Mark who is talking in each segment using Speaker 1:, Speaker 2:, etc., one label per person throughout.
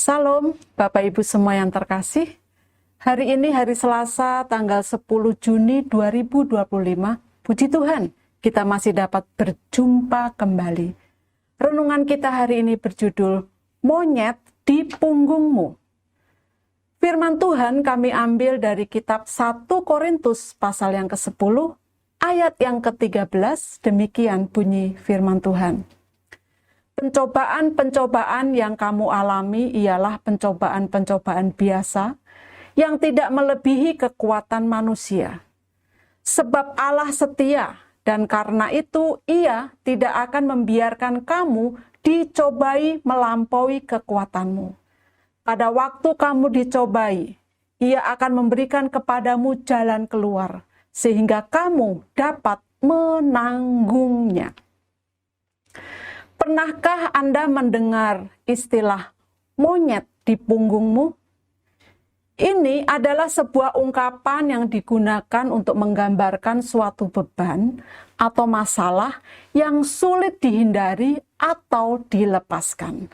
Speaker 1: Salam Bapak Ibu semua yang terkasih. Hari ini hari Selasa tanggal 10 Juni 2025. Puji Tuhan, kita masih dapat berjumpa kembali. Renungan kita hari ini berjudul Monyet di Punggungmu. Firman Tuhan kami ambil dari kitab 1 Korintus pasal yang ke-10, ayat yang ke-13, demikian bunyi firman Tuhan. Pencobaan-pencobaan yang kamu alami ialah pencobaan-pencobaan biasa yang tidak melebihi kekuatan manusia. Sebab Allah setia dan karena itu Ia tidak akan membiarkan kamu dicobai melampaui kekuatanmu. Pada waktu kamu dicobai, Ia akan memberikan kepadamu jalan keluar sehingga kamu dapat menanggungnya. Pernahkah Anda mendengar istilah monyet di punggungmu? Ini adalah sebuah ungkapan yang digunakan untuk menggambarkan suatu beban atau masalah yang sulit dihindari atau dilepaskan.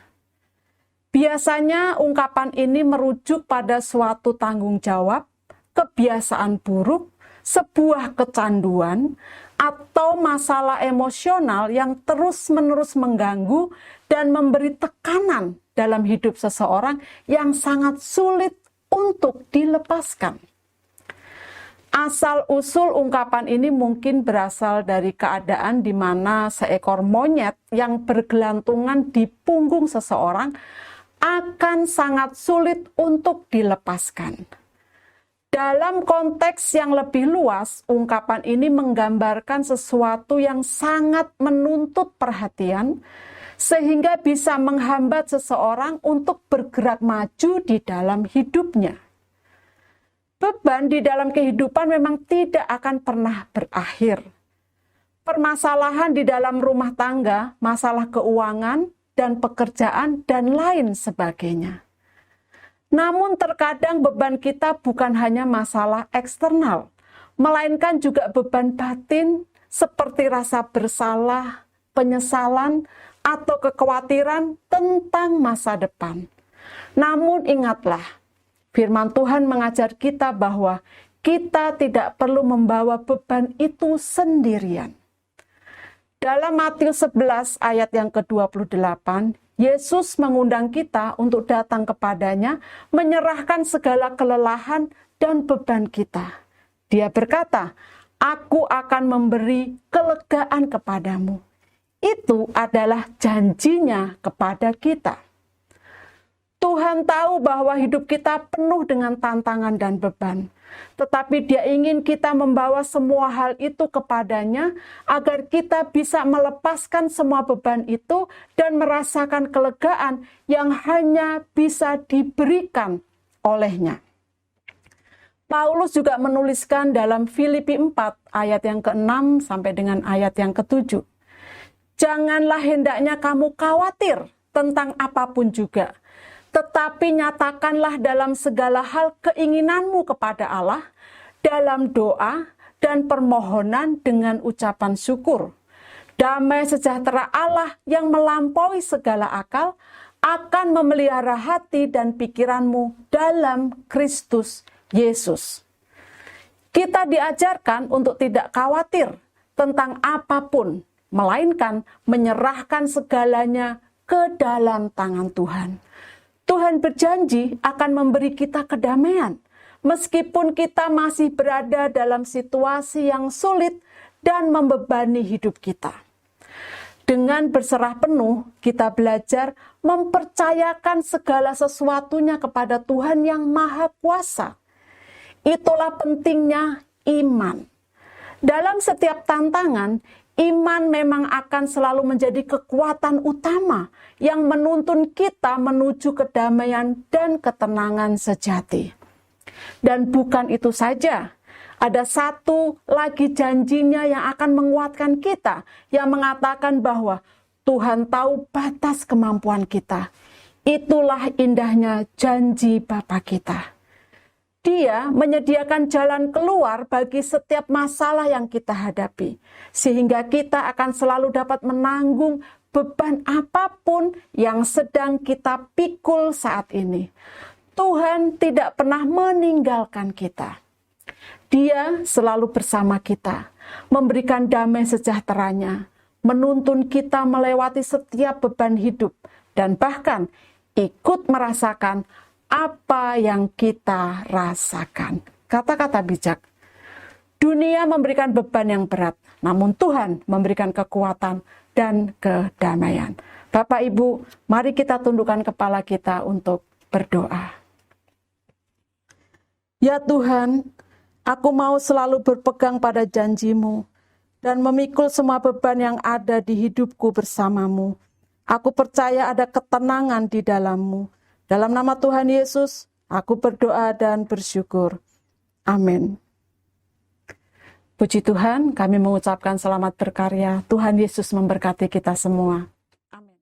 Speaker 1: Biasanya ungkapan ini merujuk pada suatu tanggung jawab, kebiasaan buruk, sebuah kecanduan, atau masalah emosional yang terus-menerus mengganggu dan memberi tekanan dalam hidup seseorang yang sangat sulit untuk dilepaskan. Asal-usul ungkapan ini mungkin berasal dari keadaan di mana seekor monyet yang bergelantungan di punggung seseorang akan sangat sulit untuk dilepaskan. Dalam konteks yang lebih luas, ungkapan ini menggambarkan sesuatu yang sangat menuntut perhatian, sehingga bisa menghambat seseorang untuk bergerak maju di dalam hidupnya. Beban di dalam kehidupan memang tidak akan pernah berakhir. Permasalahan di dalam rumah tangga, masalah keuangan, dan pekerjaan, dan lain sebagainya. Namun terkadang beban kita bukan hanya masalah eksternal, melainkan juga beban batin seperti rasa bersalah, penyesalan, atau kekhawatiran tentang masa depan. Namun ingatlah, firman Tuhan mengajar kita bahwa kita tidak perlu membawa beban itu sendirian. Dalam Matius 11 ayat yang ke-28, Yesus mengundang kita untuk datang kepadanya, menyerahkan segala kelelahan dan beban kita. Dia berkata, "Aku akan memberi kelegaan kepadamu." Itu adalah janjinya kepada kita. Tuhan tahu bahwa hidup kita penuh dengan tantangan dan beban. Tetapi Dia ingin kita membawa semua hal itu kepadanya agar kita bisa melepaskan semua beban itu dan merasakan kelegaan yang hanya bisa diberikan olehnya. Paulus juga menuliskan dalam Filipi 4 ayat yang ke-6 sampai dengan ayat yang ke-7. Janganlah hendaknya kamu khawatir tentang apapun juga. Tetapi nyatakanlah dalam segala hal keinginanmu kepada Allah, dalam doa dan permohonan dengan ucapan syukur. Damai sejahtera Allah yang melampaui segala akal akan memelihara hati dan pikiranmu dalam Kristus Yesus. Kita diajarkan untuk tidak khawatir tentang apapun, melainkan menyerahkan segalanya ke dalam tangan Tuhan. Tuhan berjanji akan memberi kita kedamaian, meskipun kita masih berada dalam situasi yang sulit dan membebani hidup kita. Dengan berserah penuh, kita belajar mempercayakan segala sesuatunya kepada Tuhan yang Maha Kuasa. Itulah pentingnya iman. Dalam setiap tantangan, iman memang akan selalu menjadi kekuatan utama yang menuntun kita menuju kedamaian dan ketenangan sejati. Dan bukan itu saja, ada satu lagi janjinya yang akan menguatkan kita, yang mengatakan bahwa Tuhan tahu batas kemampuan kita. Itulah indahnya janji Bapa kita. Dia menyediakan jalan keluar bagi setiap masalah yang kita hadapi, sehingga kita akan selalu dapat menanggung beban apapun yang sedang kita pikul saat ini. Tuhan tidak pernah meninggalkan kita. Dia selalu bersama kita, memberikan damai sejahteranya, menuntun kita melewati setiap beban hidup, dan bahkan ikut merasakan apa yang kita rasakan. Kata-kata bijak. Dunia memberikan beban yang berat, namun Tuhan memberikan kekuatan dan kedamaian. Bapak Ibu, mari kita tundukkan kepala kita untuk berdoa. Ya Tuhan, aku mau selalu berpegang pada janji-Mu dan memikul semua beban yang ada di hidupku bersama-Mu. Aku percaya ada ketenangan di dalam-Mu. Dalam nama Tuhan Yesus, aku berdoa dan bersyukur. Amin. Puji Tuhan, kami mengucapkan selamat berkarya. Tuhan Yesus memberkati kita semua. Amin.